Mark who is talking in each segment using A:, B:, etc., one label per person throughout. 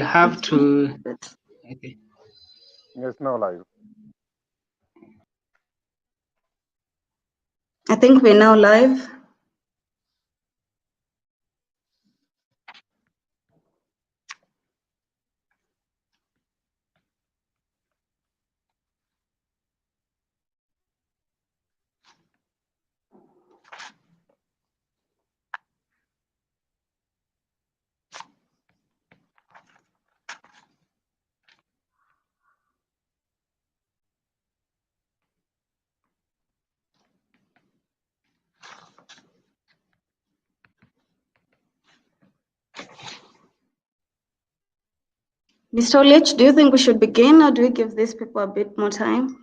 A: have to. Okay.
B: Yes, no live.
C: I think we're now live. Mr. Olich, do you think we should begin, or do we give these people a bit more time?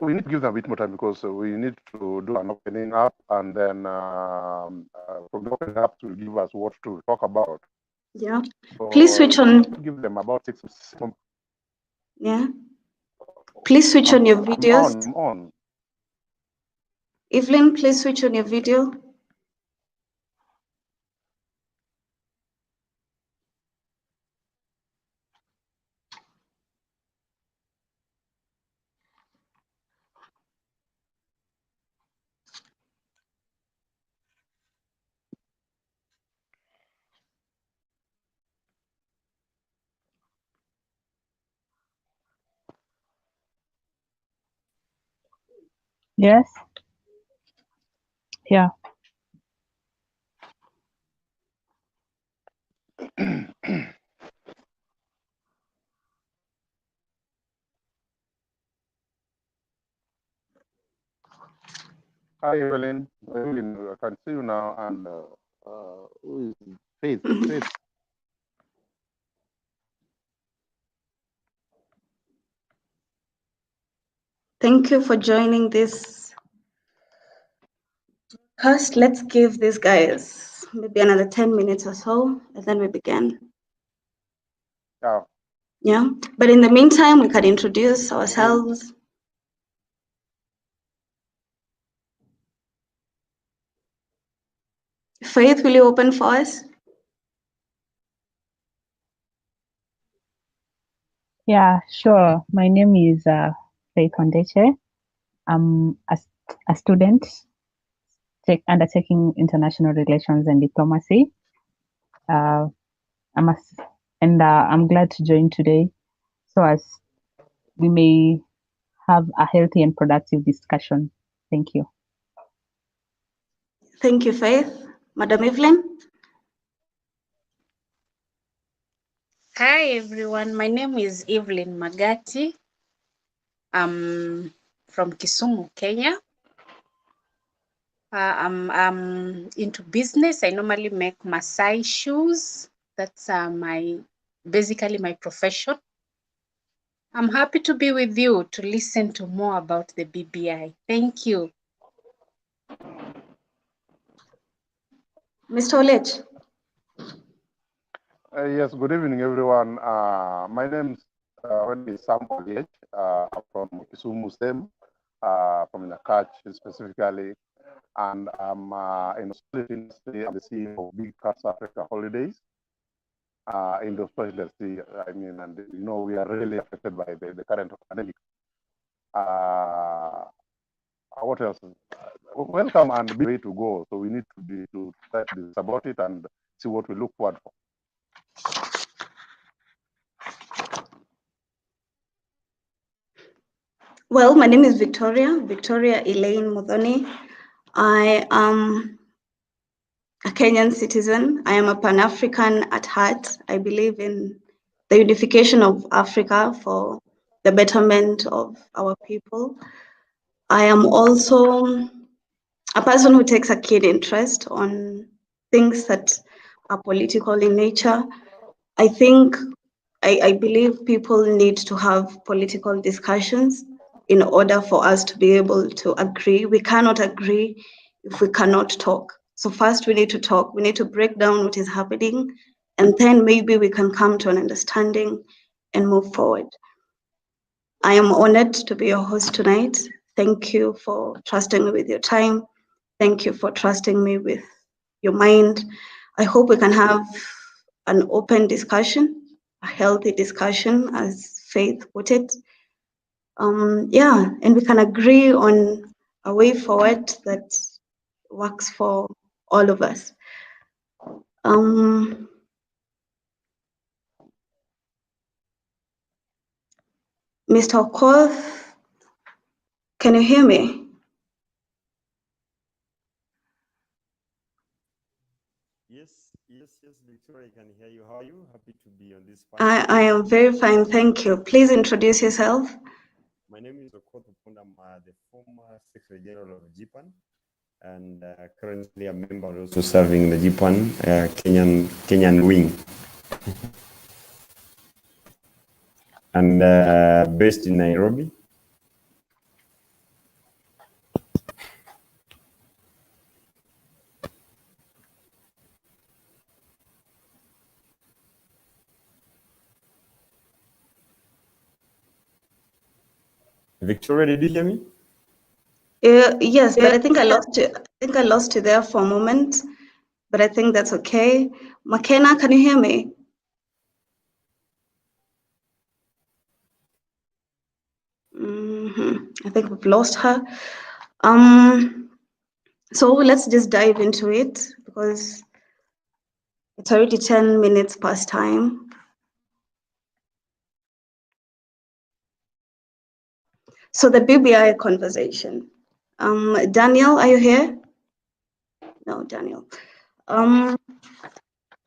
B: We need to give them a bit more time because we need to do an opening up, and then from the opening up to give us what to talk about.
C: Yeah.
B: So
C: Please switch on.
B: give them about 6 months.
C: Yeah. Please switch on your videos.
B: I'm on.
C: Evelyn, please switch on your video.
D: Yes. Yeah.
B: Hi, Evelyn. Evelyn, I can see you now. And who is Faith? Faith.
C: Thank you for joining this cast. Let's give these guys maybe another 10 minutes or so, and then we begin.
B: Yeah.
C: Yeah. But in the meantime, we can introduce ourselves. Faith, will you open for us?
D: Yeah, sure. My name is Faith Ondeche. I'm a student undertaking international relations and diplomacy. I'm glad to join today so as we may have a healthy and productive discussion. Thank you.
C: Thank you, Faith. Madam Evelyn?
E: Hi, everyone. My name is Evelyn Magati. I'm from Kisumu, Kenya. I'm into business. I normally make Maasai shoes. That's basically my profession. I'm happy to be with you to listen to more about the BBI. Thank you.
C: Mr. Olich?
B: Yes, good evening, everyone. My name is Sam Olich. I'm from Kisumu, STEM, from Nakach specifically. And I'm in the hospitality industry. I'm the CEO of Big Cats Africa Holidays in the hospitality industry. I mean, and you know, we are really affected by the current pandemic. What else? Welcome and be ready to go. So we need to try to do about it and see what we look forward for.
C: Well, my name is Victoria Elaine Muthoni. I am a Kenyan citizen. I am a Pan-African at heart. I believe in the unification of Africa for the betterment of our people. I am also a person who takes a keen interest on things that are political in nature. I believe people need to have political discussions in order for us to be able to agree. We cannot agree if we cannot talk. So first we need to talk, we need to break down what is happening, and then maybe we can come to an understanding and move forward. I am honored to be your host tonight. Thank you for trusting me with your time. Thank you for trusting me with your mind. I hope we can have an open discussion, a healthy discussion, as Faith put it. Yeah, and we can agree on a way forward that works for all of us. Mr. Okoth, can you hear me?
F: Yes, Victoria, I can hear you. How are you? Happy to be on this
C: panel. I am very fine, thank you. Please introduce yourself.
F: My name is Okoth Opunda. I'm the former Secretary General of GPAN, and currently a member also serving the GPAN Kenyan wing, and based in Nairobi. Victoria, did you hear me?
C: Yes, but I think I lost you. I think I lost you there for a moment, but I think that's okay. McKenna, can you hear me? I think we've lost her. So let's just dive into it because it's already 10 minutes past time. So the BBI conversation. Daniel, are you here? No, Daniel.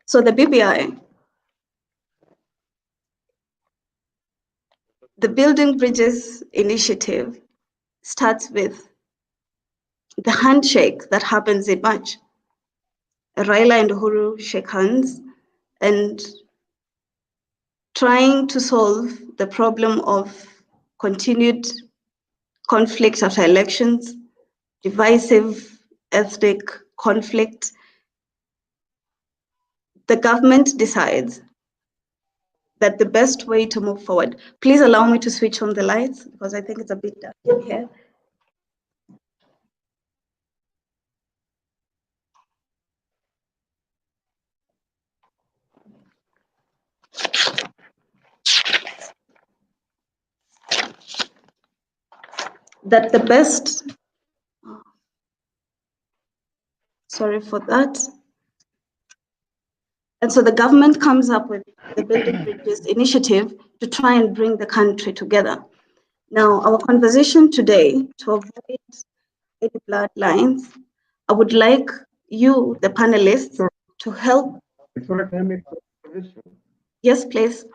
C: So the BBI, the Building Bridges Initiative, starts with the handshake that happens in March. Raila and Uhuru shake hands and trying to solve the problem of continued conflict after elections, divisive ethnic conflict. The government decides that the best way to move forward, please allow me to switch on the lights because I think it's a bit dark in here. That the best, sorry for that. And so the government comes up with the Building Bridges Initiative to try and bring the country together. Now, our conversation today, to avoid any bloodlines, I would like you, the panelists, to help.
F: Victoria, can I make a suggestion?
C: Yes, please.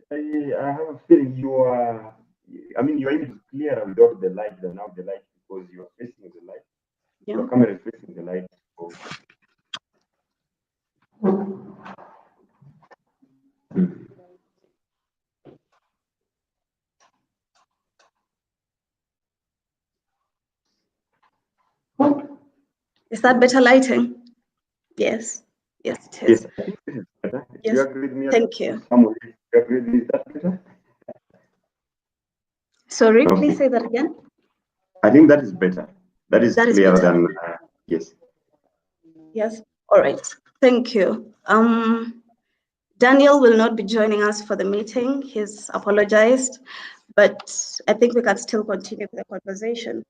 F: I have a feeling your image is clearer without the light than now the light because you are facing the light. Yeah. Your camera is facing the light. So.
C: Is that better lighting? Yes. Yes, it is.
F: Yes, I think this is better.
C: Yes.
F: You agree with me?
C: Thank you.
F: You agree with me? Is that better?
C: Sorry, okay. Please say that again.
F: I think that is better. That is clearer than yes.
C: Yes. All right. Thank you. Daniel will not be joining us for the meeting. He's apologized, but I think we can still continue the conversation.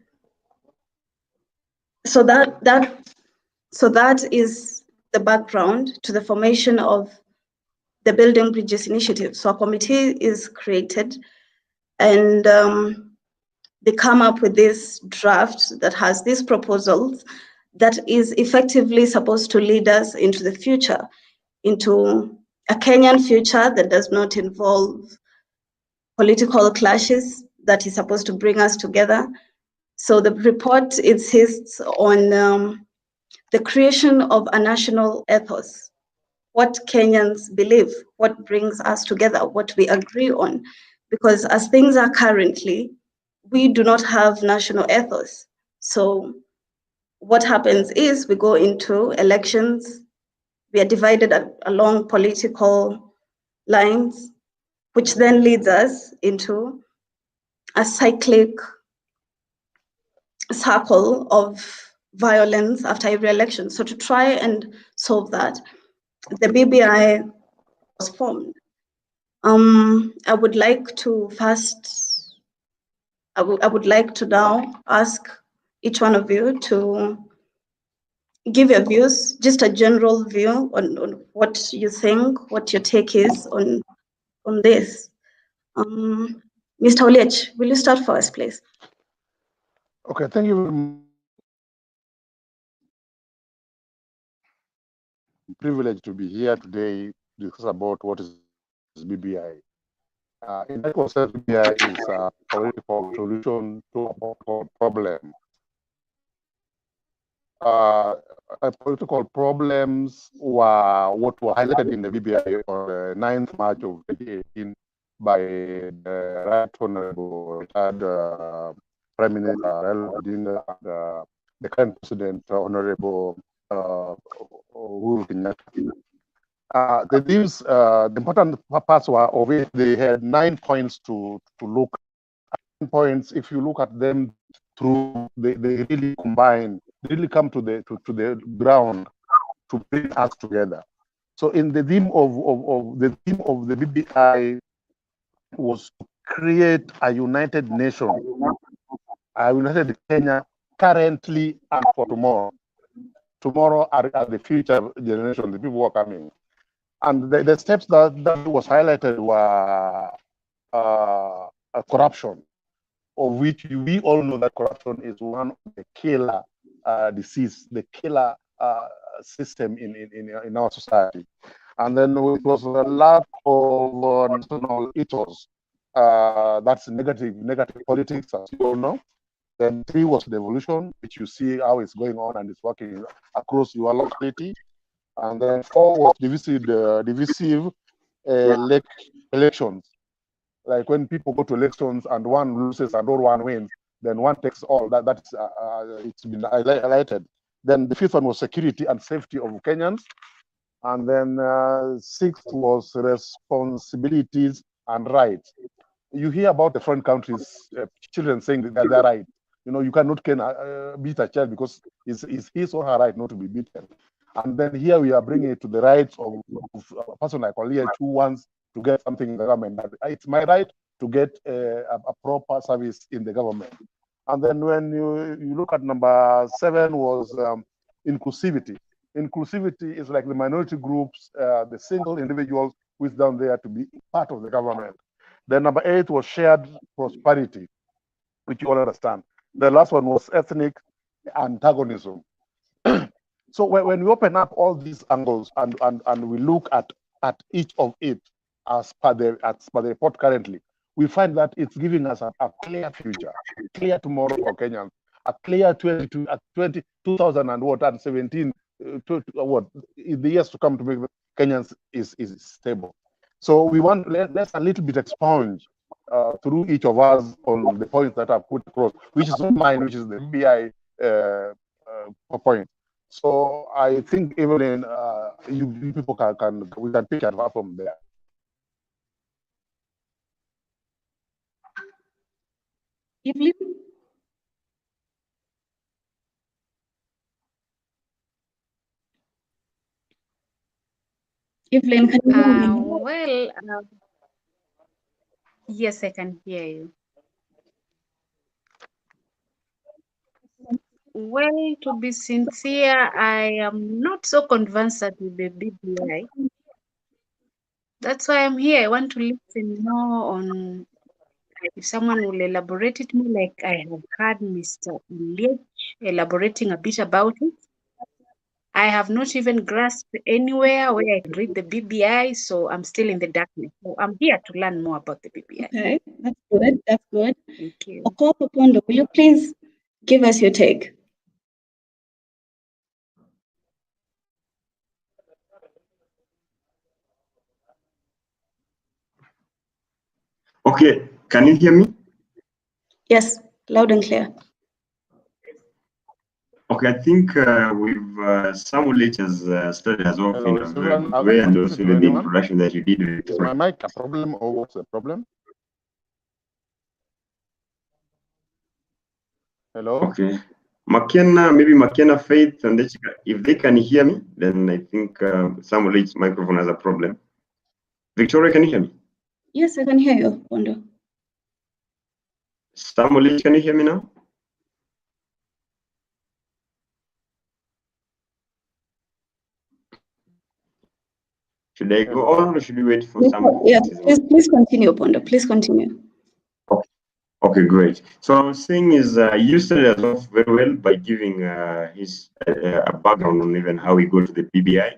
C: So that is the background to the formation of the Building Bridges Initiative. So a committee is created and they come up with this draft that has these proposals that is effectively supposed to lead us into the future, into a Kenyan future that does not involve political clashes, that is supposed to bring us together. So the report insists on the creation of a national ethos, what Kenyans believe, what brings us together, what we agree on. Because as things are currently, we do not have national ethos. So what happens is we go into elections, we are divided along political lines, which then leads us into a cyclic circle of violence after every election. So to try and solve that, the BBI was formed. I would like to now ask each one of you to give your views, just a general view on what you think, what your take is on this. Mr. Oliech, will you start first, please?
B: Okay, thank you very much. Privilege to be here today to discuss about what is BBI. In that concept, BBI is a political solution to a problem. Political problems were what were highlighted in the BBI on the 9th March of 2018 by the Right Honorable retired Prime Minister Raila Odinga and the current President Honorable Uhuru Kenyatta. The important parts were of it. They had 9 points to look at. 9 points, if you look at them through, they really combine, really come to the ground to bring us together. So in the theme of the BBI was to create a united nation, a united Kenya currently and for tomorrow. Tomorrow are the future generation, the people who are coming. And the steps that was highlighted were corruption, of which we all know that corruption is one of the killer disease, the killer system in our society. And then it was a lack of national ethos. That's negative politics, as you all know. Then 3 was devolution, which you see how it's going on and it's working across your locality. And then 4 was divisive elections. Like when people go to elections and one loses and one wins, then one takes all. That's it's been highlighted. Then the 5th one was security and safety of Kenyans. And then 6th was responsibilities and rights. You hear about the foreign countries, children saying that they're right. You know, you cannot beat a child because it's his or her right not to be beaten. And then here we are bringing it to the rights of a person like Oliech who wants to get something in the government. It's my right to get a proper service in the government. And then when you look at number 7 was inclusivity. Inclusivity is like the minority groups, the single individuals who is down there to be part of the government. Then number 8 was shared prosperity, which you all understand. The last one was ethnic antagonism. So when we open up all these angles and we look at each of it as per the report currently, we find that it's giving us a clear future, clear tomorrow for Kenyans, a clear 2017 in the years to come to make Kenyans is stable. So we want let's a little bit expunge through each of us on the points that I've put across, which is not mine, which is the BBI point. So I think even you people we can pick it up from there.
C: Evelyn? Evelyn, can you hear me?
E: Well, yes, I can hear you. Well, to be sincere, I am not so convinced with the BBI. That's why I'm here. I want to listen more on if someone will elaborate it more, like I have heard Mr. Oliech elaborating a bit about it. I have not even grasped anywhere where I can read the BBI, so I'm still in the darkness. So I'm here to learn more about the BBI.
C: Okay, that's good. That's good.
E: Thank you.
C: Okoth Opondo, will you please give us your take?
F: Okay, can you hear me?
C: Yes, loud and clear.
F: Okay, I think we've some lectures started as well in a very good way, and also with the introduction that you did.
B: Is my mic a problem or what's the problem? Hello?
F: Okay. McKenna, maybe McKenna, Faith, and if they can hear me, then I think Samuel's microphone has a problem. Victoria, can you hear me?
C: Yes, I can hear you, Pondo.
F: Samuel, can you hear me now? Should I go on or should we wait for some?
C: Yes, please continue, Pondo. Please continue.
F: Okay, great. So I was saying is you started us off very well by giving his a background on even how he got to the BBI,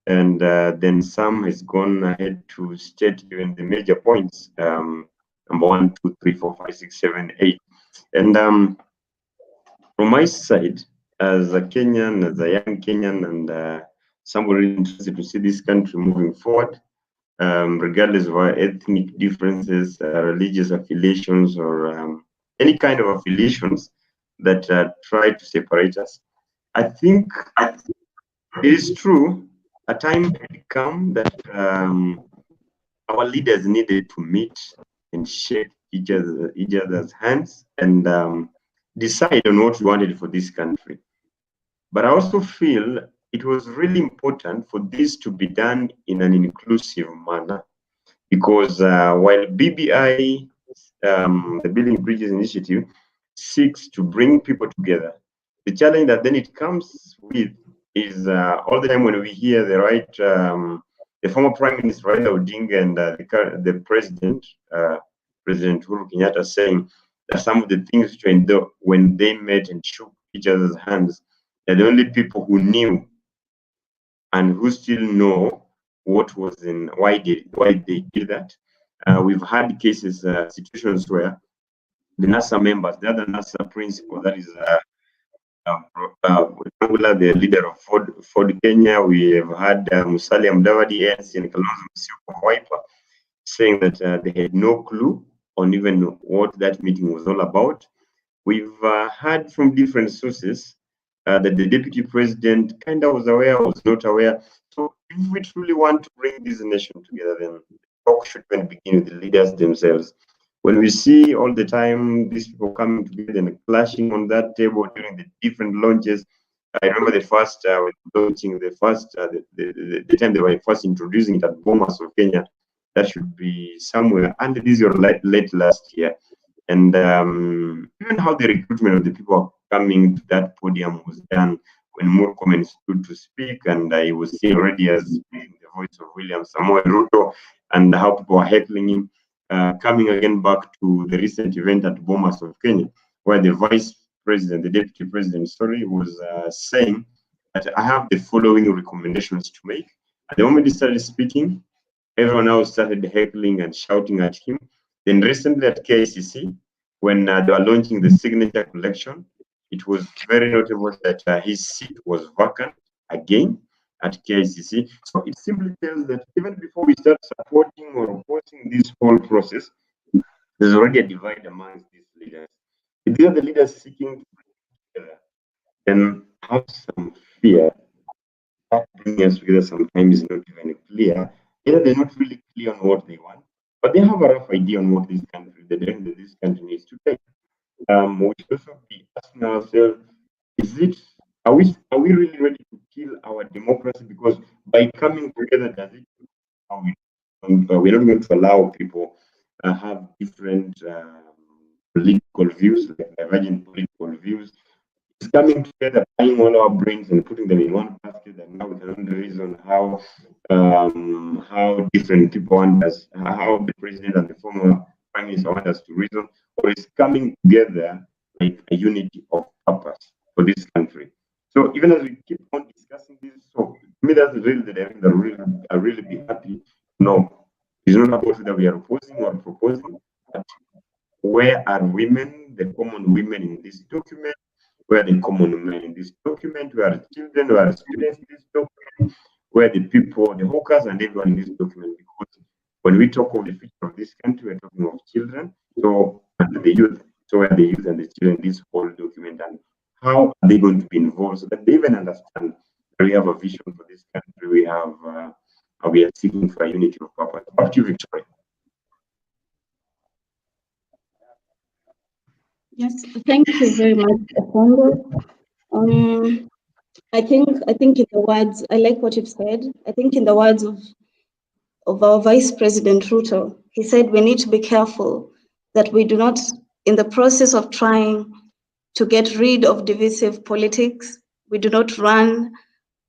F: and then Sam has gone ahead to state even the major points. Number 1, 2, 3, 4, 5, 6, 7, 8, and from my side, as a Kenyan, as a young Kenyan, and somebody interested to see this country moving forward, regardless of our ethnic differences, religious affiliations, or any kind of affiliations that try to separate us. I think it is true. A time had come that our leaders needed to meet and shake each other's hands and decide on what we wanted for this country. But I also feel it was really important for this to be done in an inclusive manner, because while BBI, the Building Bridges Initiative, seeks to bring people together, the challenge that then it comes with is all the time when we hear the former Prime Minister Raila Odinga and the President, President Uhuru Kenyatta, saying that some of the things when they met and shook each other's hands, they're the only people who knew and who still know what was why they did that. We've had cases, situations where the NASA members, the other NASA principal, that is the leader of Ford Kenya, we have had Musalia Mudavadi, ANC, and Kalonzo Musyoka of Wiper, saying that they had no clue on even what that meeting was all about. We've heard from different sources that the deputy president kind of was aware, was not aware. So if we truly want to bring this nation together, then the talk should even begin with the leaders themselves. When we see all the time these people coming together and clashing on that table during the different launches, I remember the first launching, the time they were first introducing it at Bomas of Kenya. That should be somewhere under this year, late last year. And even how the recruitment of the people coming to that podium was done when Murkomen stood to speak, and he was seen already as being the voice of William Samoei Ruto, and how people were heckling him. Coming again back to the recent event at Bomas of Kenya, where the vice president, the deputy president, was saying that I have the following recommendations to make. At the moment he started speaking, everyone else started heckling and shouting at him. Then recently at KICC, when they were launching the signature collection, it was very notable that his seat was vacant again at KICC. So it simply tells that even before we start supporting or opposing this whole process, there's already a divide amongst these leaders. If these are the leaders seeking to bring together, then have some fear. That bringing us together sometimes is not even clear. Either they're not really clear on what they want, but they have a rough idea on what the direction that this country needs to take. We should also be asking ourselves, are we really ready to kill our democracy? Because by coming together, does it we're not going to allow people have different political views, like divergent political views. It's coming together, buying all our brains and putting them in one basket, and now we can only reason how different people want us, how the president and the former prime minister want us to reason, or it's coming together like a unity of purpose for this country. So even as we keep on discussing this, so to me that's really the direction that I really be happy. No, it's not about whether we are opposing or proposing, but where are women, the common women in this document? Where are the common men in this document? Where are children? Where are students in this document? Where are the people, the hawkers, and everyone in this document? Because when we talk of the future of this country, we're talking of children, so and the youth. So where are the youth and the children in this whole document, and how are they going to be involved so that they even understand that we have a vision for this country? We are seeking for a unity of purpose. Back to you, Victoria.
C: Yes, thank you very much, Afonso. I think in the words, I like what you've said. I think in the words of our Vice President Ruto, he said we need to be careful that we do not, in the process of trying to get rid of divisive politics, we do not run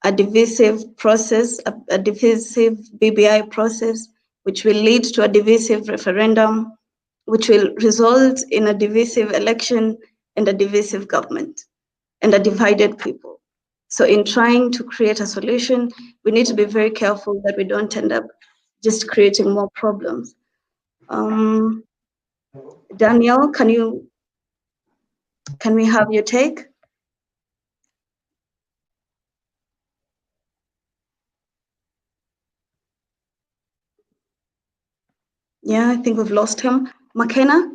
C: a divisive process, a divisive BBI process, which will lead to a divisive referendum, which will result in a divisive election and a divisive government and a divided people. So in trying to create a solution, we need to be very careful that we don't end up just creating more problems. Daniel, can we have your take? Yeah, I think we've lost him. McKenna?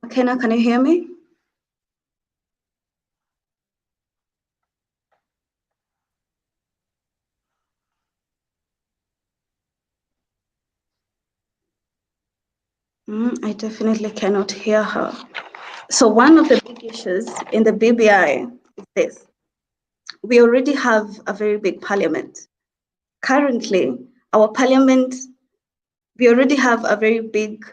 C: McKenna, can you hear me? I definitely cannot hear her. So one of the big issues in the BBI is this. We already have a very big parliament. Currently, our parliament, we already have a very big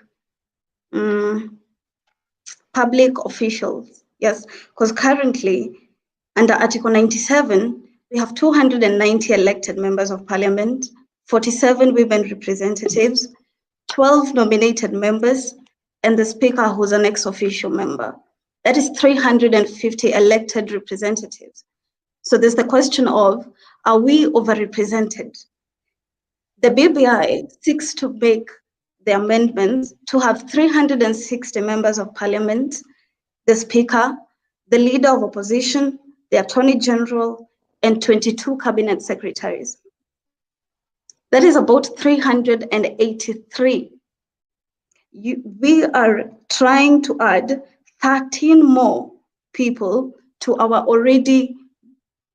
C: public officials. Yes, because currently, under Article 97, we have 290 elected members of parliament, 47 women representatives, 12 nominated members, and the speaker who's an ex-officio member. That is 350 elected representatives. So there's the question of, are we overrepresented? The BBI seeks to make the amendments to have 360 members of parliament, the speaker, the leader of opposition, the attorney general, and 22 cabinet secretaries. That is about 383. We are trying to add 13 more people to our already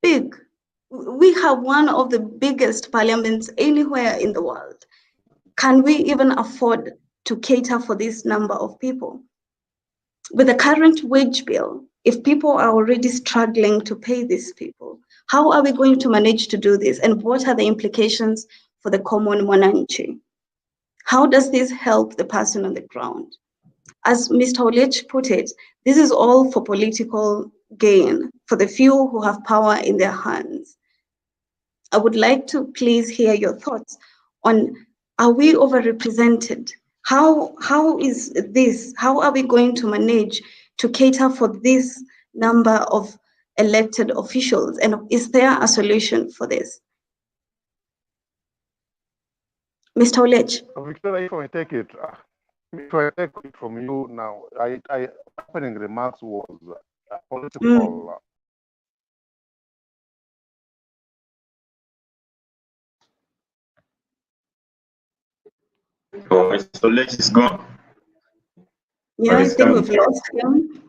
C: big. We have one of the biggest parliaments anywhere in the world. Can we even afford to cater for this number of people? With the current wage bill, if people are already struggling to pay these people, how are we going to manage to do this? And what are the implications for the common mwananchi? How does this help the person on the ground? As Mr. Olech put it, this is all for political gain, for the few who have power in their hands. I would like to please hear your thoughts on, are we overrepresented? How is this? How are we going to manage to cater for this number of elected officials? And is there a solution for this? Mr. Olech.
B: Victoria, if I take it, from you now, opening remarks was political.
F: Oh, Mr. Olech is gone.
C: Yeah, I think we've lost him,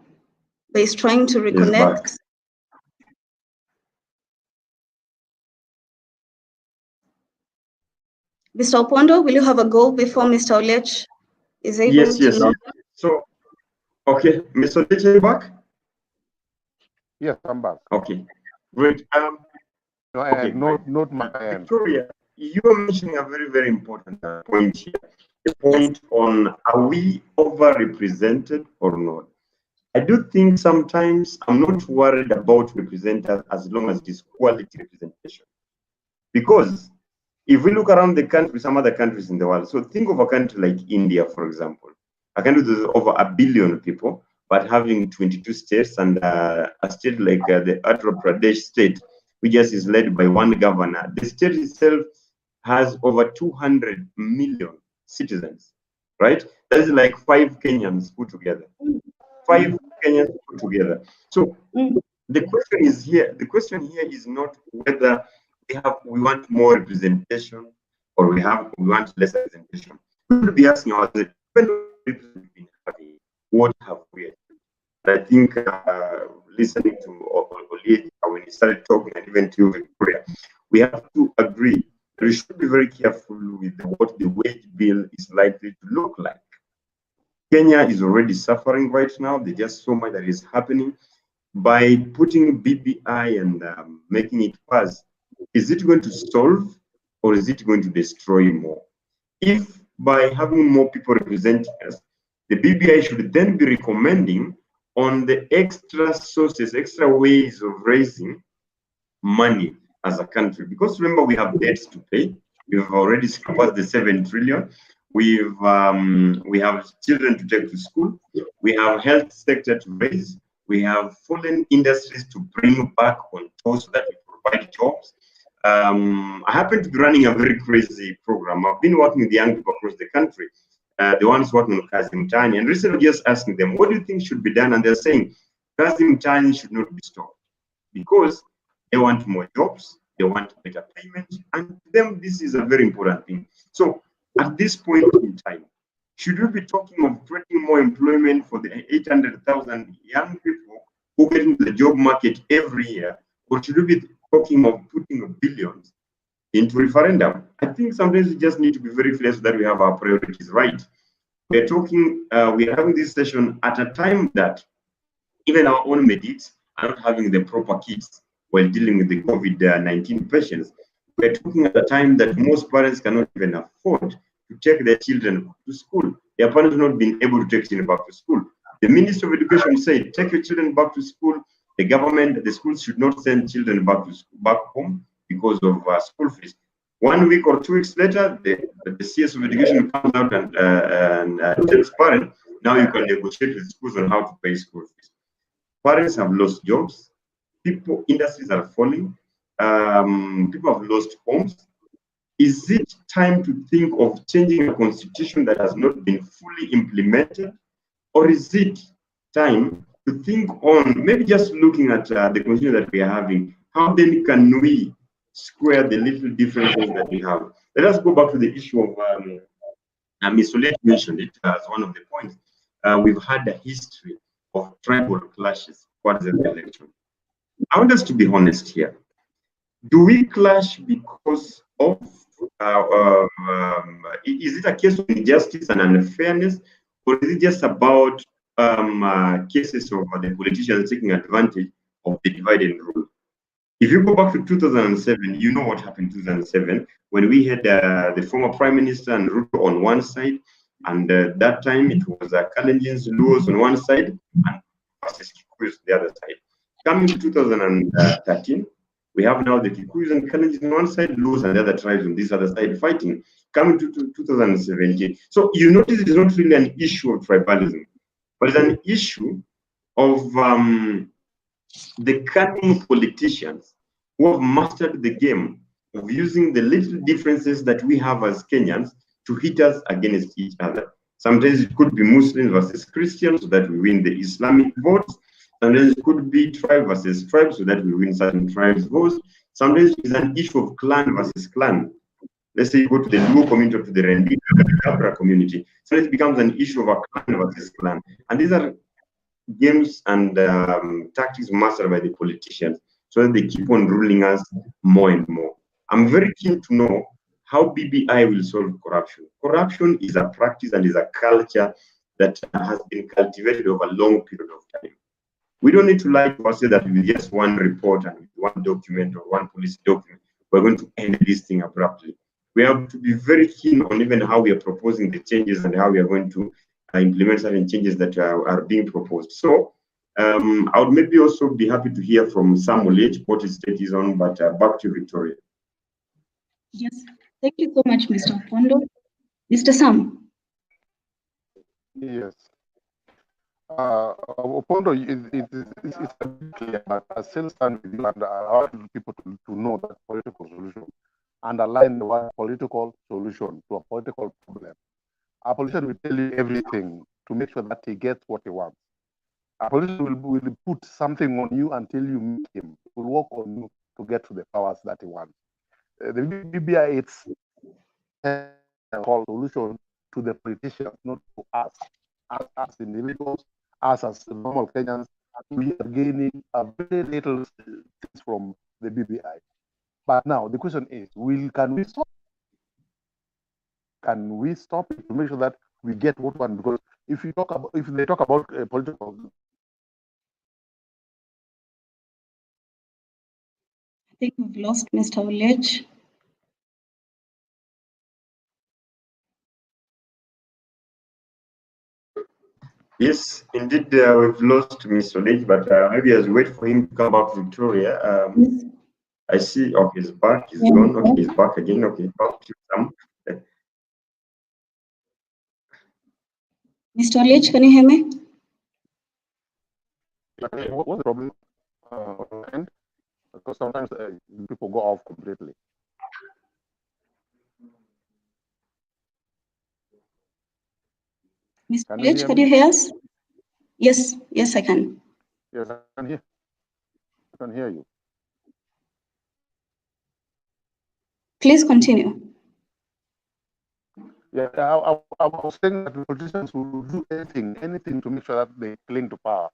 C: but he's trying to reconnect. Mr. Opondo, will you have a go before Mr. Olech is able to know?
F: So, okay, Mr. Olech, are you back?
B: Yes, I'm back.
F: Okay, great.
B: Okay, not my end.
F: Victoria, you are mentioning a very, very important point here. The point on, are we overrepresented or not? I do think sometimes I'm not worried about representatives as long as it is quality representation. Because if we look around the country, some other countries in the world, so think of a country like India, for example, a country with over 1 billion people, but having 22 states, and a state like the Uttar Pradesh state, which just is led by one governor. The state itself has over 200 million citizens, right? That is like 5 Kenyans put together. 5 Kenyans put together. So the question is here. The question here is not whether we want more representation or we want less representation. We should be asking ourselves, what have we achieved? I think listening to Olech when he started talking, and even to Victoria, we have to agree that we should be very careful with what the wage bill is likely to look like. Kenya is already suffering right now. There's just so much that is happening. By putting BBI and making it pass, is it going to solve or is it going to destroy more? If by having more people representing us, the BBI should then be recommending on the extra sources, extra ways of raising money as a country. Because remember, we have debts to pay. We've already surpassed the 7 trillion. We have children to take to school. We have health sector to raise. We have fallen industries to bring back on toes so that we provide jobs. I happen to be running a very crazy program. I've been working with young people across the country, the ones working on Kazi Mtaani, and recently just asking them, what do you think should be done? And they're saying, Kazi Mtaani should not be stopped because they want more jobs, they want better payment, and to them, this is a very important thing. So at this point in time, should we be talking of creating more employment for the 800,000 young people who get into the job market every year, or should we be talking of putting billions into referendum? I think sometimes we just need to be very clear so that we have our priorities right. We're talking, we are having this session at a time that even our own medics are not having the proper kits while dealing with the COVID-19 patients. We're talking at a time that most parents cannot even afford to take their children to school. Their parents have not been able to take children back to school. The Minister of Education said, take your children back to school. The government, the schools should not send children back to school, back home because of school fees. 1 week or 2 weeks later, the CS of Education comes out and tells parents, now you can negotiate with schools on how to pay school fees. Parents have lost jobs. Industries are falling. People have lost homes. Is it time to think of changing a constitution that has not been fully implemented? Or is it time to think on maybe just looking at the constitution that we are having? How then can we square the little differences that we have? Let us go back to the issue of, Ms. Solet mentioned it as one of the points. We've had a history of tribal clashes towards the election. I want us to be honest here. Do we clash because of, is it a case of injustice and unfairness, or is it just about cases of the politicians taking advantage of the divide and rule? If you go back to 2007, you know what happened in 2007 when we had the former Prime Minister and Ruto on one side, and that time it was Kenyans, Luos on one side, and versus Kikuyus on the other side. Coming to 2013, we have now the Kikuyus and Kenyans on one side, Luos and the other tribes on this other side fighting. Coming to 2017. So you notice it's not really an issue of tribalism, but it's an issue of the cunning politicians who have mastered the game of using the little differences that we have as Kenyans to hit us against each other. Sometimes it could be Muslims versus Christians so that we win the Islamic votes. Sometimes it could be tribe versus tribe so that we win certain tribes' votes. Sometimes it's an issue of clan versus clan. Let's say you go to the Luo community or to the Rendi, the Kabra community. So it becomes an issue of a clan versus clan. And these are games and tactics mastered by the politicians so that they keep on ruling us more and more. I'm very keen to know how BBI will solve corruption. Corruption is a practice and is a culture that has been cultivated over a long period of time. We don't need to lie to ourselves that with just one report and with one document or one policy document, we're going to end this thing abruptly. We have to be very keen on even how we are proposing the changes and how we are going to implement certain changes that are being proposed. So I would maybe also be happy to hear from Samuel H. what his state is on, but back to Victoria.
C: Yes, thank you so much, Mr. Pondo. Mr. Sam.
B: Yes. Opondo, it's clear, but I still stand with you, and I want people to know that political solution, underline the word political solution to a political problem. A politician will tell you everything to make sure that he gets what he wants. A politician will put something on you until you meet him. He will work on you to get to the powers that he wants. The BBI, it's a call solution to the politicians, not to us. As individuals, us as normal Kenyans, we are gaining a very little things from the BBI. But now the question is, can we stop? Can we stop it to make sure that we get what one? Because if they talk about political,
C: I think we've lost Mr. Oliech.
F: Yes, indeed, we've lost Mr. Lage, but maybe as we wait for him to come back, Victoria. I see. Okay, he's back. He's gone. Okay, he's back again. Okay, back to some.
C: Mr. Oliech, can you hear me?
B: what's the problem? And because sometimes people go off completely.
C: Mr. Oliech, can you hear us? Yes, yes, I can.
B: Yes, I can hear. I can hear you.
C: Please continue.
B: Yeah, I was saying that the politicians will do anything to make sure that they cling to power.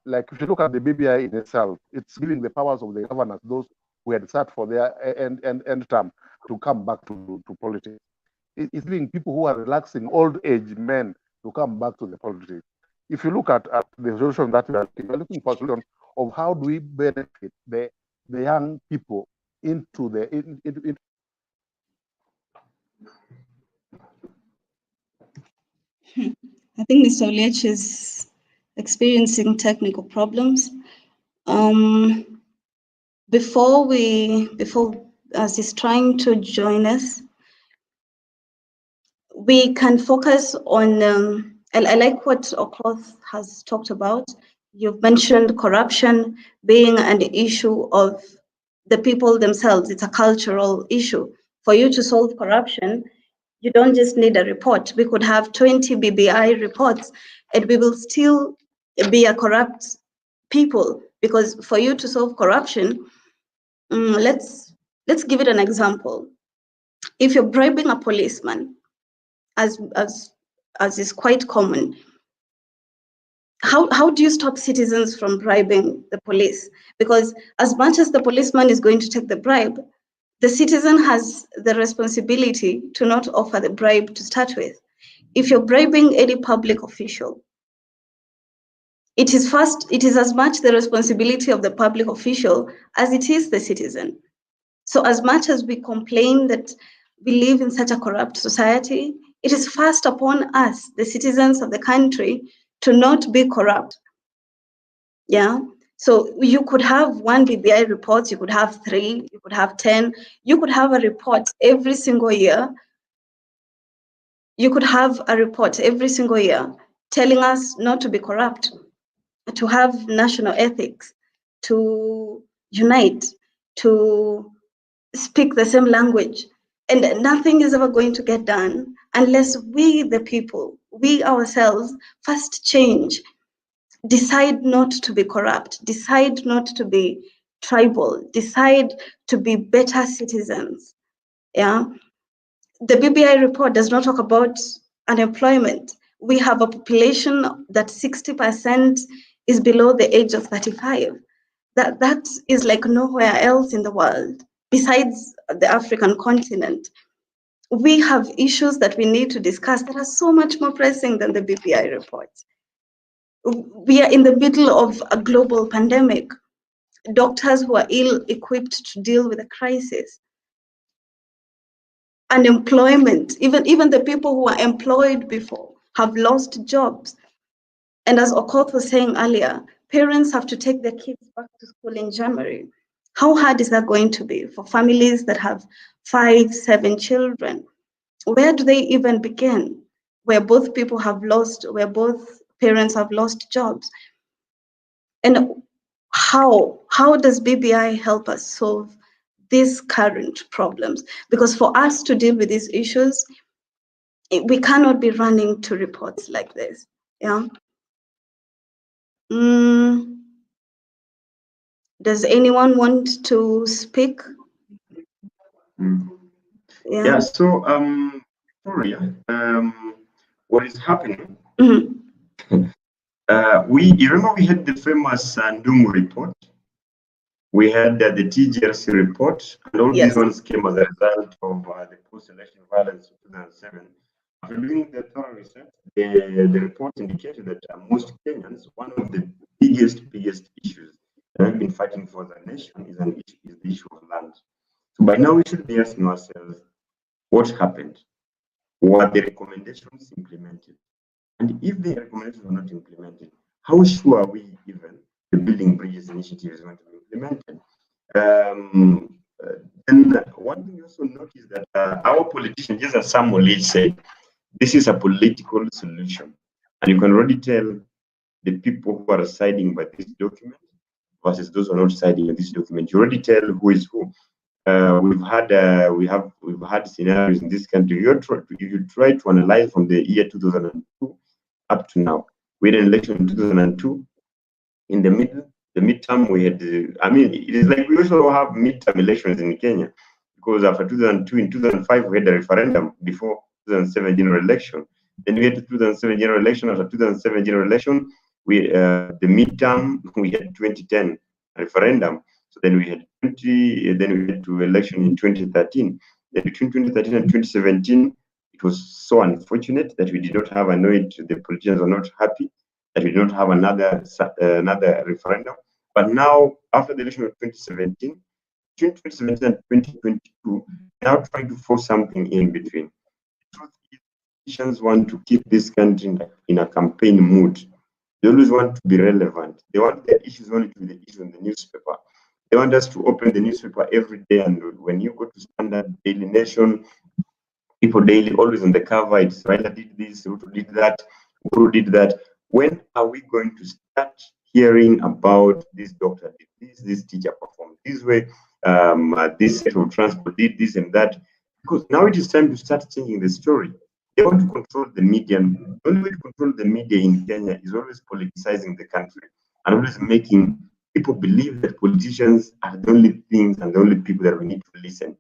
B: Like if you look at the BBI in itself, it's giving the powers of the governors, those who had sat for their end term, to come back to politics. It's giving people who are relaxing, old age men, to come back to the politics. If you look at the resolution that we are looking for, a solution of how do we benefit the young people into the
C: I think Mr. Oliech is experiencing technical problems. Before as he's trying to join us, we can focus on, I like what Okoth has talked about. You've mentioned corruption being an issue of the people themselves. It's a cultural issue. For you to solve corruption, you don't just need a report. We could have 20 BBI reports and we will still be a corrupt people, because for you to solve corruption, let's give it an example. If you're bribing a policeman, as is quite common, how do you stop citizens from bribing the police? Because as much as the policeman is going to take the bribe, the citizen has the responsibility to not offer the bribe to start with. If you're bribing any public official, it is as much the responsibility of the public official as it is the citizen. So as much as we complain that we live in such a corrupt society, it is first upon us, the citizens of the country, to not be corrupt. Yeah. So you could have one BBI report, you could have 3, you could have 10, you could have a report every single year. You could have a report every single year telling us not to be corrupt, to have national ethics, to unite, to speak the same language. And nothing is ever going to get done unless we, the people, we ourselves, first change, decide not to be corrupt, decide not to be tribal, decide to be better citizens. Yeah. The BBI report does not talk about unemployment. We have a population that 60% is below the age of 35. That is like nowhere else in the world besides the African continent. We have issues that we need to discuss that are so much more pressing than the BBI report. We are in the middle of a global pandemic. Doctors who are ill-equipped to deal with the crisis. Unemployment, even the people who were employed before have lost jobs. And as Okoth was saying earlier, parents have to take their kids back to school in January. How hard is that going to be for families that have 5, 7 children? Where do they even begin? Where both parents have lost jobs? And how does BBI help us solve these current problems? Because for us to deal with these issues, we cannot be running to reports like this. Yeah. Does anyone want to speak?
F: Yeah. So, Victoria, what is happening?
C: Mm-hmm.
F: You remember we had the famous Ndungu report, We had the TGRC report, and all
C: Yes.
F: these ones came as a result of the post-election violence of 2007. After doing the thorough research, the report indicated that most Kenyans, one of the biggest issues that we've been fighting for as a nation is the issue of land. So by now we should be asking ourselves, what happened? Were the recommendations implemented? And if the recommendations were not implemented, how sure are we even the Building Bridges Initiative is going to be implemented? Then one thing you also notice that our politicians, just as Samuel Lee said, this is a political solution. And you can already tell the people who are siding by this document versus those who are not siding by this document. You already tell who is who. We've had scenarios in this country. You try to analyze from the year 2002 up to now. We had an election in 2002. In the midterm, we had. It is like we also have midterm elections in Kenya, because after 2002, in 2005, we had a referendum before 2007 general election. Then we had the 2007 general election. After 2007 general election, the midterm, we had 2010 referendum. So then we had to election in 2013. Then between 2013 and 2017, it was so unfortunate that we did not have, I know the politicians are not happy that we don't have another referendum. But now, after the election of 2017, between 2017 and 2022, now trying to force something in between. The truth is, politicians want to keep this country in a campaign mood. They always want to be relevant. They want their issues only to be the issue in the newspaper. They want us to open the newspaper every day, and when you go to Standard, Daily Nation, People Daily, always on the cover, it's Raila did this, Ruto did that, Uhuru did that. When are we going to start hearing about this doctor did this teacher performed this way, this set of transport did this and that? Because now it is time to start changing the story. They want to control the media. The only way to control the media in Kenya is always politicizing the country and always making people believe that politicians are the only things and the only people that we need to listen to.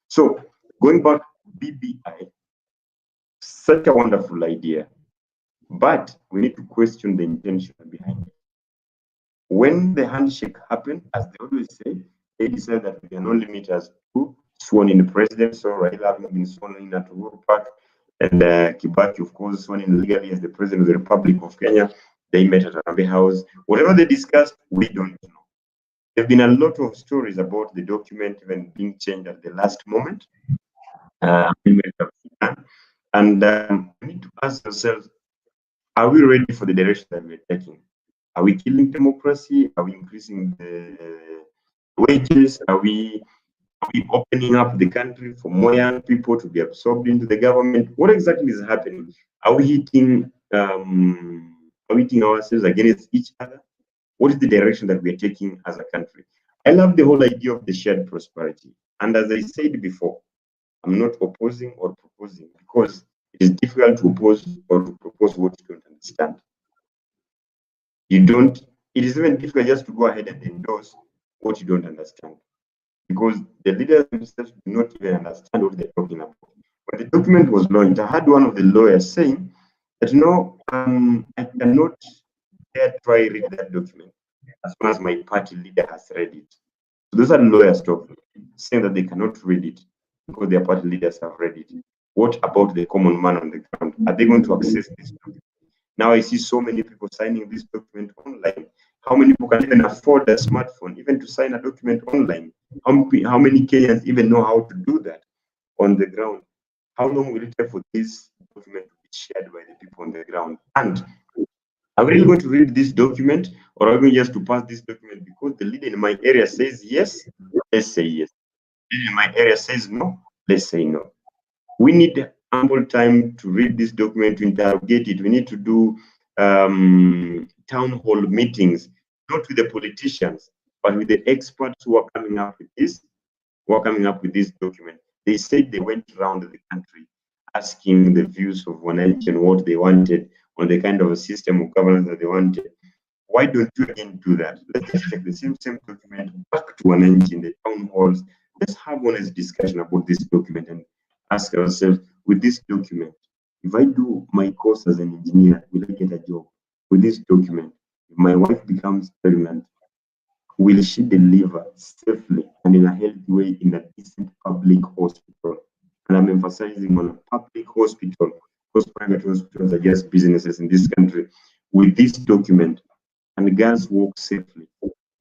F: So going back, BBI, such a wonderful idea. But we need to question the intention behind it. When the handshake happened, as they always say, they decided that we can only meet as two sworn in president. So Raila having been sworn in at Uhuru Park, and Kibaki, of course, sworn in legally as the president of the Republic of Kenya. They met at Harambee House. Whatever they discussed, we don't know. There have been a lot of stories about the document even being changed at the last moment. And we need to ask ourselves, are we ready for the direction that we're taking? Are we killing democracy? Are we increasing the wages? Are we opening up the country for more young people to be absorbed into the government? What exactly is happening? Are we hitting ourselves against each other? What is the direction that we're taking as a country? I love the whole idea of the shared prosperity. And as I said before, I'm not opposing or proposing, because it is difficult to oppose or to propose what you don't understand. It is even difficult just to go ahead and endorse what you don't understand, because the leaders themselves do not even understand what they're talking about. When the document was launched, I had one of the lawyers saying that, I cannot dare try read that document as soon as my party leader has read it. So those are lawyers talking, saying that they cannot read it because their party leaders have read it. What about the common man on the ground? Are they going to access this document? Now I see so many people signing this document online. How many people can even afford a smartphone, even to sign a document online? How many Kenyans even know how to do that on the ground? How long will it take for this document to be shared by the people on the ground? And are we really going to read this document, or are we going just to pass this document because the leader in my area says yes? Let's say yes. The leader in my area says no. Let's say no. We need ample time to read this document, to interrogate it. We need to do town hall meetings, not with the politicians, but with the experts who are coming up with this document. They said they went around the country asking the views of Wananchi and what they wanted on the kind of a system of governance that they wanted. Why don't you again do that? Let's just take the same document back to Wananchi in the town halls. Let's have honest discussion about this document and ask ourselves, with this document, if I do my course as an engineer, will I get a job? With this document, if my wife becomes pregnant, will she deliver safely and in a healthy way in a decent public hospital? And I'm emphasizing on a public hospital, because private hospitals are just businesses in this country. With this document, and girls walk safely,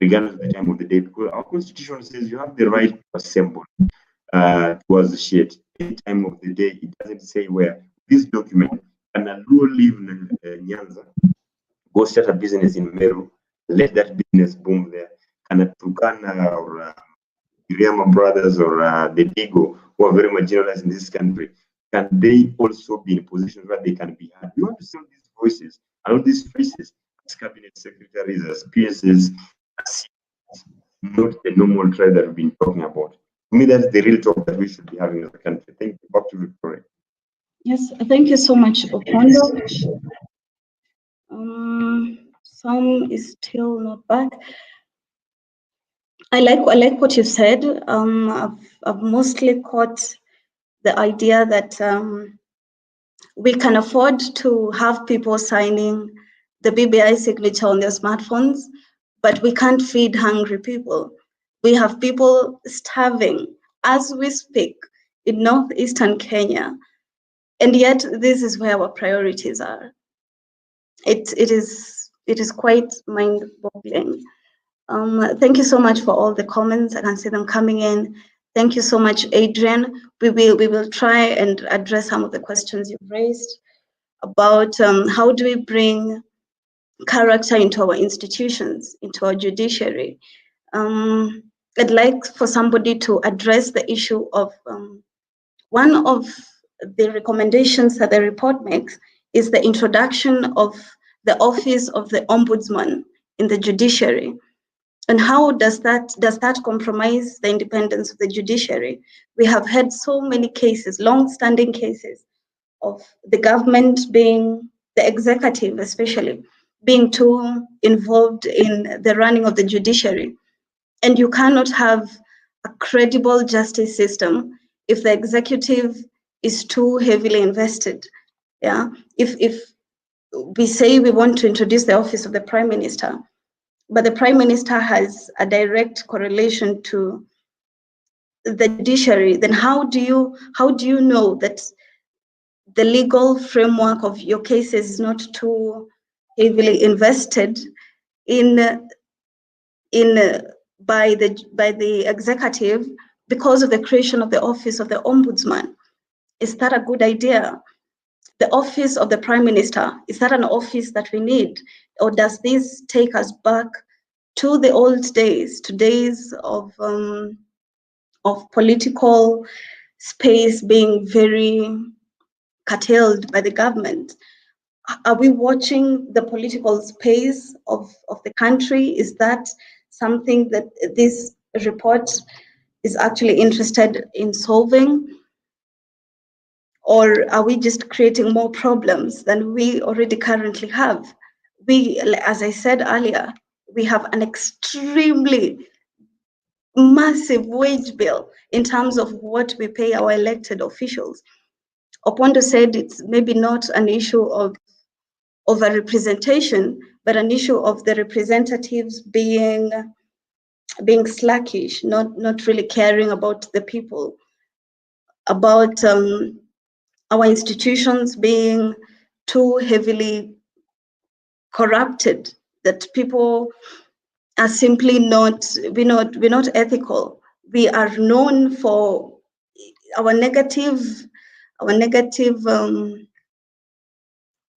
F: regardless of the time of the day, because our constitution says you have the right to assemble, to associate any time of the day. It doesn't say where. This document, can a Luo live in Nyanza, go start a business in Meru, let that business boom there? Can a Turkana or Iriama brothers or the Digo, who are very marginalized in this country, can they also be in positions where they can be heard? We want to see these voices and all these faces as cabinet secretaries, as PSs, as not the normal tribe that we've been talking about. To me, that's the real talk that we should be having as a country. Thank you. Back to Victoria.
C: Yes, thank you so much, Opondo. Sam is still not back. I like what you said. I've mostly caught the idea that we can afford to have people signing the BBI signature on their smartphones, but we can't feed hungry people. We have people starving as we speak in northeastern Kenya, and yet this is where our priorities are. It is quite mind-boggling. Thank you so much for all the comments. I can see them coming in. Thank you so much, Adrian. We will try and address some of the questions you've raised about how do we bring character into our institutions, into our judiciary. I'd like for somebody to address the issue of one of the recommendations that the report makes is the introduction of the office of the ombudsman in the judiciary. And how does that compromise the independence of the judiciary? We have had so many cases, long-standing cases, of the government being, the executive especially, being too involved in the running of the judiciary. And you cannot have a credible justice system if the executive is too heavily invested. Yeah, if we say we want to introduce the office of the Prime Minister, but the Prime Minister has a direct correlation to the judiciary, then how do you know that the legal framework of your cases is not too heavily invested in by the executive because of the creation of the office of the ombudsman? Is that a good idea? The office of the Prime Minister, is that an office that we need? Or does this take us back to the old days, to days of political space being very curtailed by the government? Are we watching the political space of the country? Is that something that this report is actually interested in solving? Or are we just creating more problems than we already currently have? We, as I said earlier, we have an extremely massive wage bill in terms of what we pay our elected officials. Opondo said it's maybe not an issue of a representation, but an issue of the representatives being slackish, not really caring about the people, about our institutions being too heavily corrupted, that people are simply we're not ethical. We are known for our negative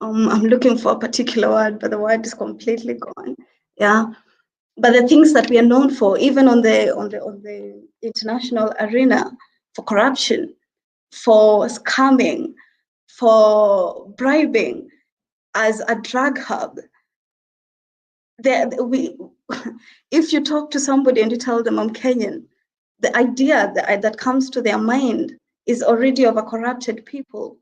C: I'm looking for a particular word, but the word is completely gone. Yeah, but the things that we are known for, even on the international arena, for corruption, for scamming, for bribing, as a drug hub. If you talk to somebody and you tell them I'm Kenyan, the idea that comes to their mind is already of a corrupted people.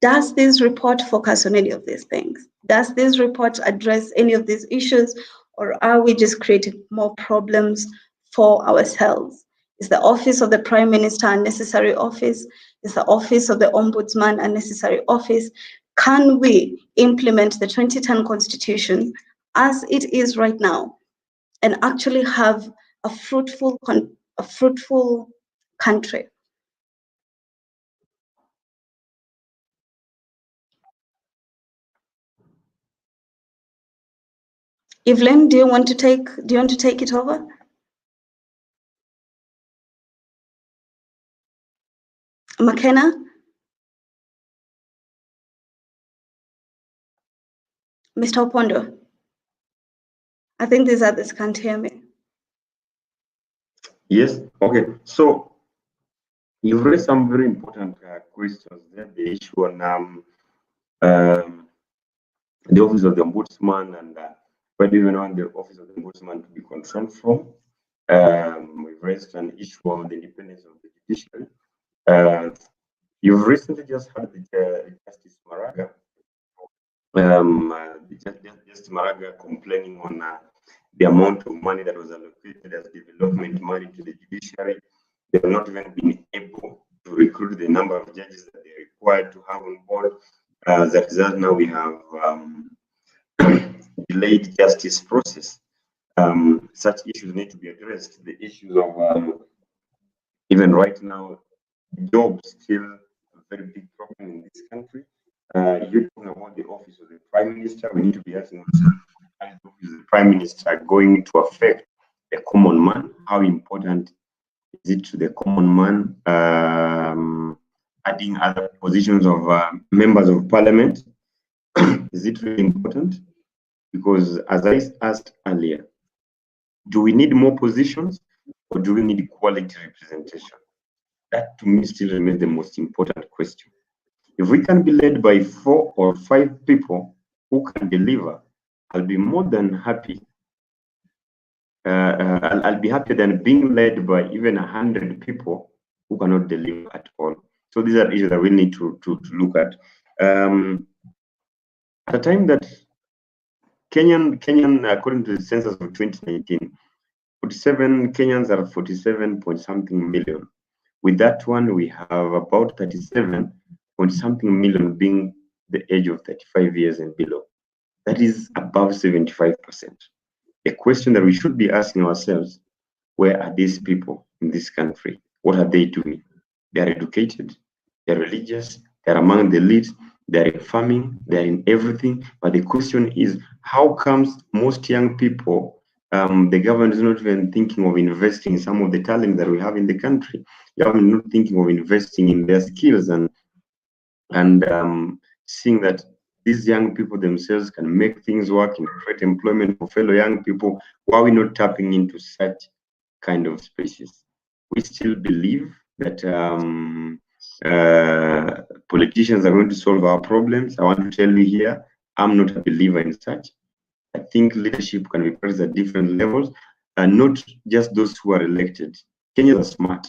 C: Does this report focus on any of these things? Does this report address any of these issues, or are we just creating more problems for ourselves? Is the office of the Prime Minister a necessary office? Is the office of the Ombudsman a necessary office? Can we implement the 2010 Constitution as it is right now and actually have a fruitful country. Evelyn, do you want to take it over? McKenna? Mr. Opondo? I think these others can't hear me.
F: Yes, okay. So you've raised some very important questions there. The issue on the Office of the Ombudsman and where do you even want the Office of the Ombudsman to be controlled from? We've raised an issue of the independence of the judiciary. You've recently just had the Justice Maraga, Justice Maraga complaining on the amount of money that was allocated as development money to the judiciary. They have not even been able to recruit the number of judges that they are required to have on board. As a result, now we have delayed justice process. Such issues need to be addressed. The issues of even right now, jobs still a very big problem in this country. You're talking about the office of the Prime Minister. We need to be asking ourselves, how is the office of the Prime Minister going to affect the common man? How important is it to the common man? Adding other positions of members of parliament, is it really important? Because as I asked earlier, do we need more positions or do we need quality representation? That to me still remains the most important question. If we can be led by 4 or 5 people who can deliver, I'll be more than happy. I'll be happier than being led by even 100 people who cannot deliver at all. So these are issues that we need to look at. At a time that Kenyan, according to the census of 2019, 47 Kenyans are 47 point something million. With that one, we have about 37 point something million being the age of 35 years and below. That is above 75%. A question that we should be asking ourselves, where are these people in this country? What are they doing? They are educated, they're religious, they're among the elites, they're in farming, they're in everything. But the question is, how comes most young people, the government is not even thinking of investing in some of the talent that we have in the country? The government is not thinking of investing in their skills and seeing that these young people themselves can make things work and create employment for fellow young people. Why are we not tapping into such kind of spaces? We still believe that politicians are going to solve our problems. I want to tell you here, I'm not a believer in such. I think leadership can be practiced at different levels, and not just those who are elected. Kenyans are smart.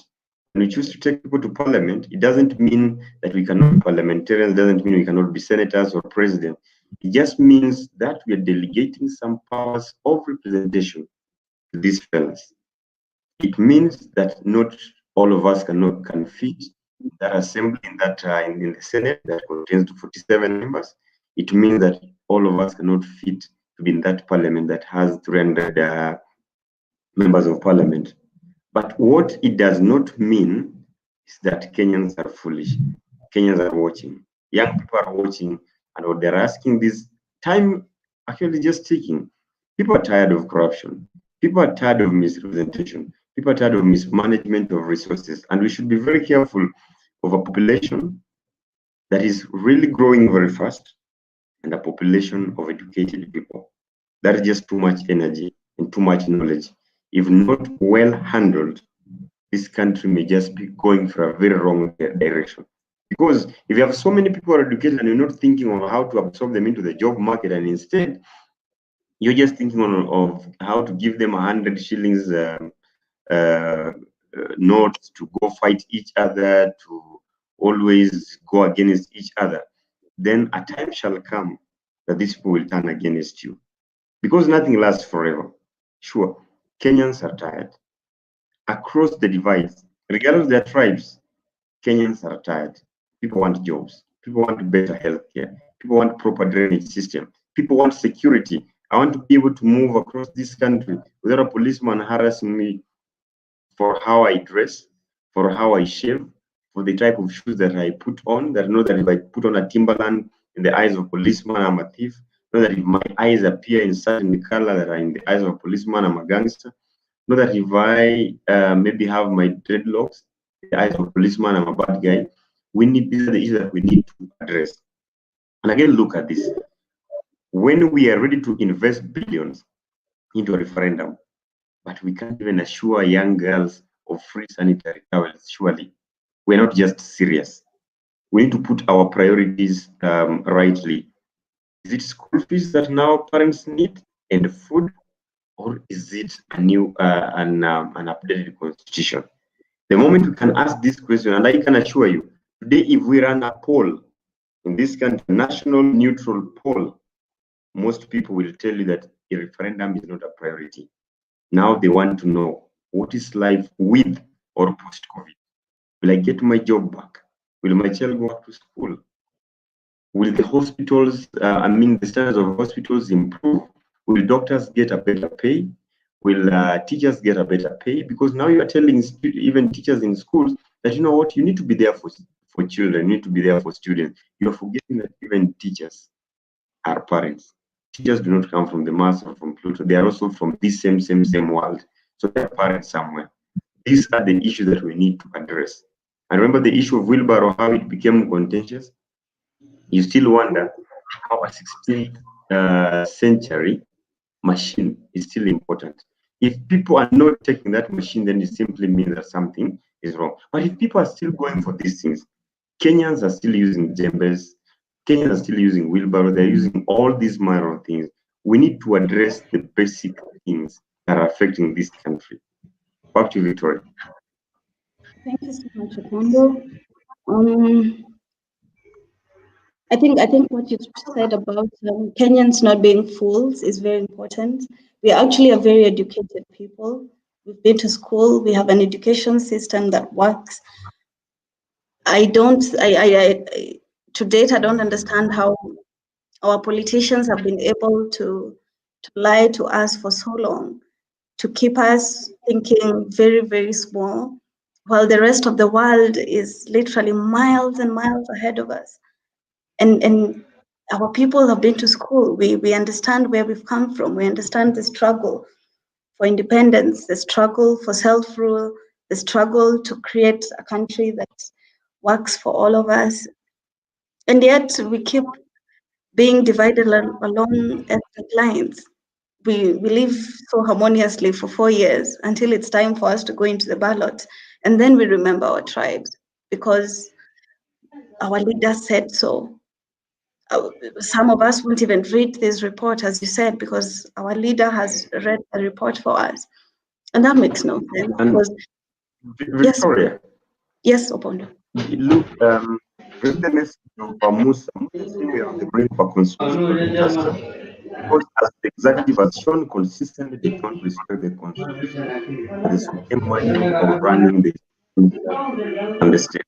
F: When we choose to take people to parliament, it doesn't mean that we cannot be parliamentarians, it doesn't mean we cannot be senators or president. It just means that we are delegating some powers of representation to these fellows. It means that not all of us can fit in that assembly, in the Senate that contains 47 members. It means that all of us cannot fit to be in that parliament that has 300 members of parliament. But what it does not mean is that Kenyans are foolish. Kenyans are watching. Young people are watching, and what they're asking this time actually just ticking. People are tired of corruption. People are tired of misrepresentation. People are tired of mismanagement of resources. And we should be very careful of a population that is really growing very fast and a population of educated people. That is just too much energy and too much knowledge. If not well handled, this country may just be going for a very wrong direction. Because if you have so many people who are educated and you're not thinking of how to absorb them into the job market, and instead you're just thinking of how to give them 100 shillings notes to go fight each other, to always go against each other, then a time shall come that these people will turn against you. Because nothing lasts forever. Sure, Kenyans are tired. Across the divides, regardless of their tribes, Kenyans are tired. People want jobs. People want better healthcare. People want proper drainage system. People want security I want to be able to move across this country without a policeman harassing me for how I dress, for how I shave, for the type of shoes that I put on, that I know that if I put on a Timberland in the eyes of a policeman, I'm a thief. Know that if my eyes appear in certain color that are in the eyes of a policeman, I'm a gangster. Know that if I maybe have my dreadlocks in the eyes of a policeman, I'm a bad guy. These are the issues that we need to address. And again, look at this. When we are ready to invest billions into a referendum, but we can't even assure young girls of free sanitary towels, surely we're not just serious. We need to put our priorities rightly. Is it school fees that now parents need and food, or is it a new an updated constitution? The moment we can ask this question, and I can assure you, today if we run a poll in this country, national neutral poll, most people will tell you that a referendum is not a priority. Now they want to know, what is life with or post-COVID? Will I get my job back? Will my child go back to school? Will the hospitals, the standards of hospitals improve? Will doctors get a better pay? Will teachers get a better pay? Because now you are telling even teachers in schools that, you know what, you need to be there for children, you need to be there for students. You're forgetting that even teachers are parents. Teachers do not come from the Mars or from Pluto. They are also from this same world. So they are parents somewhere. These are the issues that we need to address. And remember the issue of wheelbarrow, how it became contentious? You still wonder how a 16th century machine is still important. If people are not taking that machine, then it simply means that something is wrong. But if people are still going for these things, Kenyans are still using jembes, Kenyans are still using wheelbarrow, they're using all these minor things. We need to address the basic things that are affecting this country. Back to you, Victoria.
C: Thank you so much, Opondo. I think what you said about Kenyans not being fools is very important. We are actually a very educated people. We've been to school. We have an education system that works. To date, I don't understand how our politicians have been able to lie to us for so long, to keep us thinking very, very small, while the rest of the world is literally miles and miles ahead of us. And our people have been to school. We understand where we've come from. We understand the struggle for independence, the struggle for self-rule, the struggle to create a country that works for all of us. And yet we keep being divided along ethnic lines. We live so harmoniously for 4 years until it's time for us to go into the ballot. And then we remember our tribes because our leaders said so. Some of us won't even read this report, as you said, because our leader has read the report for us. And that makes no sense. Because,
F: Victoria.
C: Yes, Opondo.
F: Look, read the message of Musa. Musa saying we are on the brink of a constitutional disaster because, as the executive has shown consistently, they don't respect the constitution as the supreme mandate of running the and the state.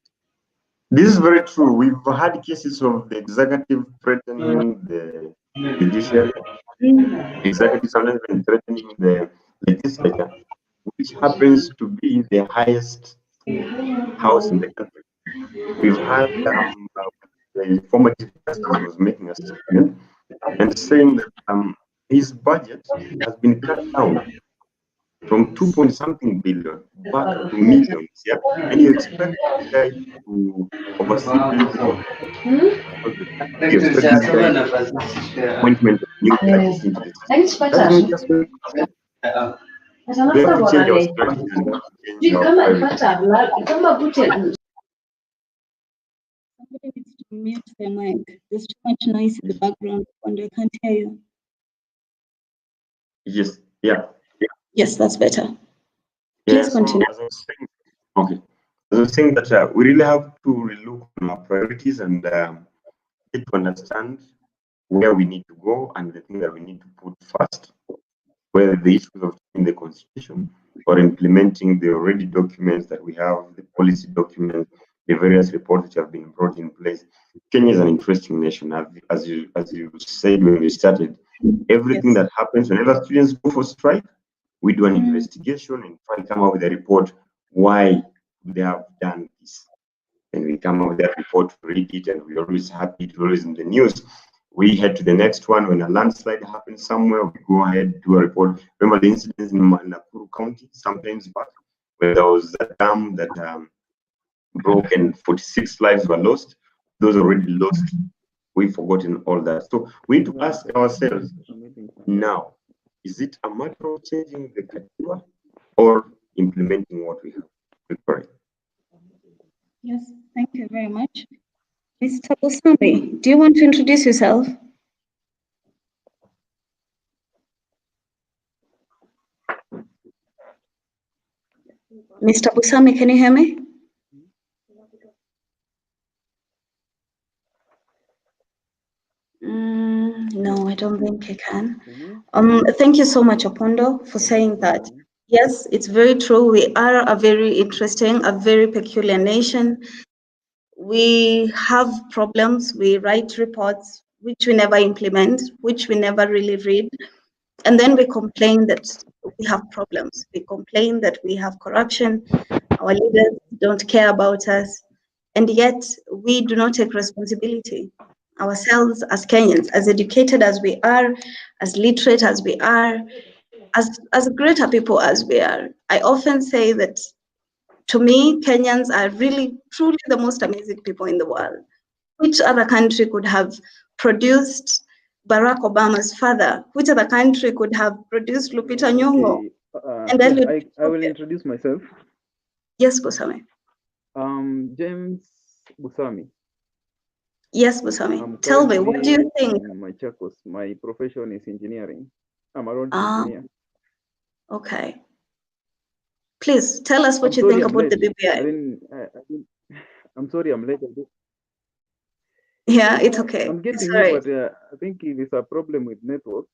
F: This is very true. We've had cases of the executive threatening the judiciary, executive sometimes even threatening the legislature, which happens to be the highest house in the country. We've had the former chief justice was making a statement and saying that his budget has been cut down from 2-point-something billion back to millions, yeah? And you expect this guy to oversee billions. You expect this guy to appointment of new judges into the system. That's not just going to happen. We have to change our strategies and we have to change our priorities.
C: Somebody needs to mute their mic. There's too much noise in the background and I can't hear you.
F: Yes, yeah.
C: Yes, that's better.
F: Yeah,
C: Please continue.
F: So as I was saying, okay. As I was saying that we really have to relook on our priorities and get to understand where we need to go and the thing that we need to put first, whether the issues of in the constitution or implementing the already documents that we have, the policy documents, the various reports which have been brought in place. Kenya is an interesting nation. As you said when we started, everything that happens whenever students go for strike, we do an investigation and try to come up with a report why they have done this. And we come up with that report, read it, and we're always happy, it's always in the news. We head to the next one. When a landslide happens somewhere, we go ahead, do a report. Remember the incidents in Nakuru County sometimes back, when there was a dam that broke and 46 lives were lost. Those already lost, we've forgotten all that. So we need to ask ourselves now, is it a matter of changing the Katiba or implementing what we have? Victoria.
C: Yes, thank you very much. Mr. Busami, do you want to introduce yourself? Mr. Busami, can you hear me? No, I don't think I can. Thank you so much, Opondo, for saying that. Yes, it's very true. We are a very interesting, a very peculiar nation. We have problems. We write reports which we never implement, which we never really read. And then we complain that we have problems. We complain that we have corruption. Our leaders don't care about us. And yet we do not take responsibility ourselves as Kenyans, as educated as we are, as literate as we are, as greater people as we are. I often say that, to me, Kenyans are really, truly the most amazing people in the world. Which other country could have produced Barack Obama's father? Which other country could have produced Lupita Nyong'o? And then
G: I will introduce myself.
C: Yes, Busami.
G: James Busami.
C: Yes, Busami. Tell me, what do you think?
G: My profession is engineering. I'm a road engineer.
C: Okay. Please tell us what you think about the BBI.
G: I'm sorry, I'm late.
C: Yeah, it's okay.
G: I'm getting you, but I think it is a problem with network.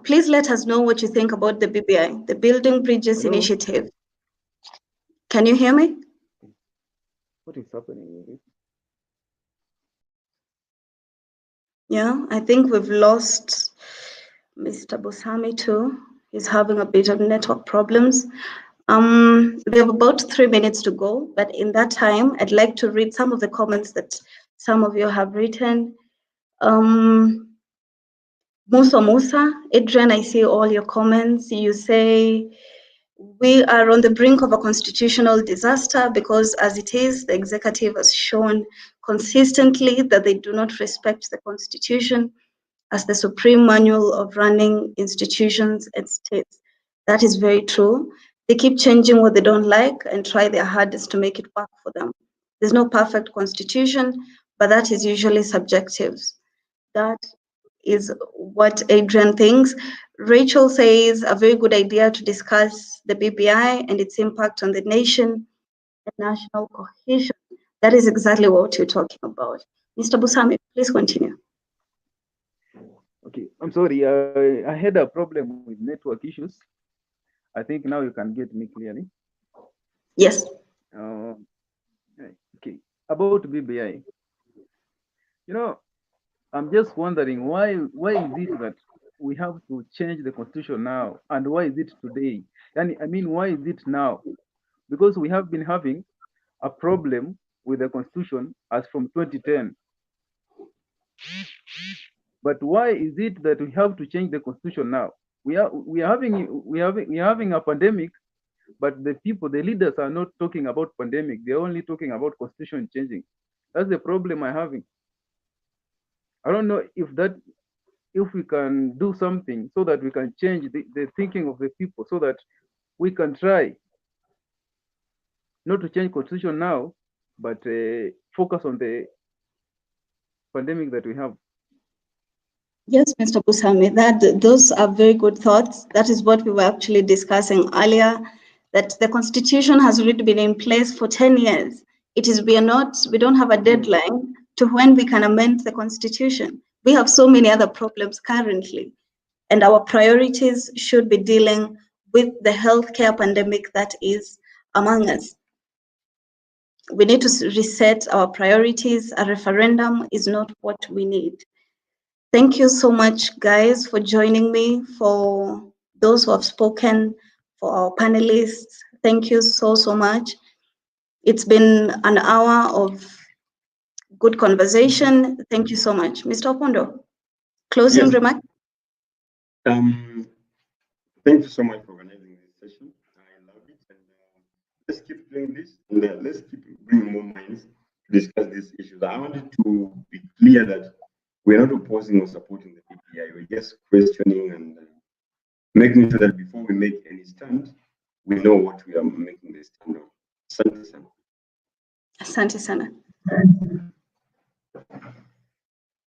C: Please let us know what you think about the BBI, the Building Bridges Initiative. Can you hear me?
G: What is happening?
C: Yeah, I think we've lost Mr. Busami too. He's having a bit of network problems. We have about 3 minutes to go, but in that time, I'd like to read some of the comments that some of you have written. Musa, Adrian, I see all your comments. You say, we are on the brink of a constitutional disaster because as it is, the executive has shown consistently that they do not respect the constitution as the supreme manual of running institutions and states. That is very true. They keep changing what they don't like and try their hardest to make it work for them. There's no perfect constitution, but that is usually subjective. That is what Adrian thinks. Rachel says a very good idea to discuss the BBI and its impact on the nation and national cohesion. That is exactly what you're talking about. Mr. Busami, please continue.
G: Okay, I'm sorry. I had a problem with network issues. I think now you can get me clearly.
C: Yes.
G: Okay, about BBI. You know, I'm just wondering why is it that we have to change the constitution now, and why is it today? And I mean, why is it now? Because we have been having a problem with the constitution as from 2010. But why is it that we have to change the constitution now? We are having a pandemic, but the leaders are not talking about pandemic. They're only talking about constitution changing. That's the problem I'm having. I don't know if we can do something so that we can change the thinking of the people, so that we can try not to change constitution now, but focus on the pandemic that we have.
C: Yes, Mr. Busami, those are very good thoughts. That is what we were actually discussing earlier, that the constitution has already been in place for 10 years. We don't have a deadline to when we can amend the constitution. We have so many other problems currently, and our priorities should be dealing with the healthcare pandemic that is among us. We need to reset our priorities. A referendum is not what we need. Thank you so much, guys, for joining me. For those who have spoken, for our panelists, thank you so much. It's been an hour of good conversation. Thank you so much. Mr. Opondo, closing remark?
F: Thank you so much for organizing this session. I love it. And let's keep doing this. And let's keep bringing more minds to discuss these issues. I wanted to be clear that we're not opposing or supporting the BBI. We're just questioning and making sure that before we make any stand, we know what we are making the stand on. Asante sana.
C: Asante sana.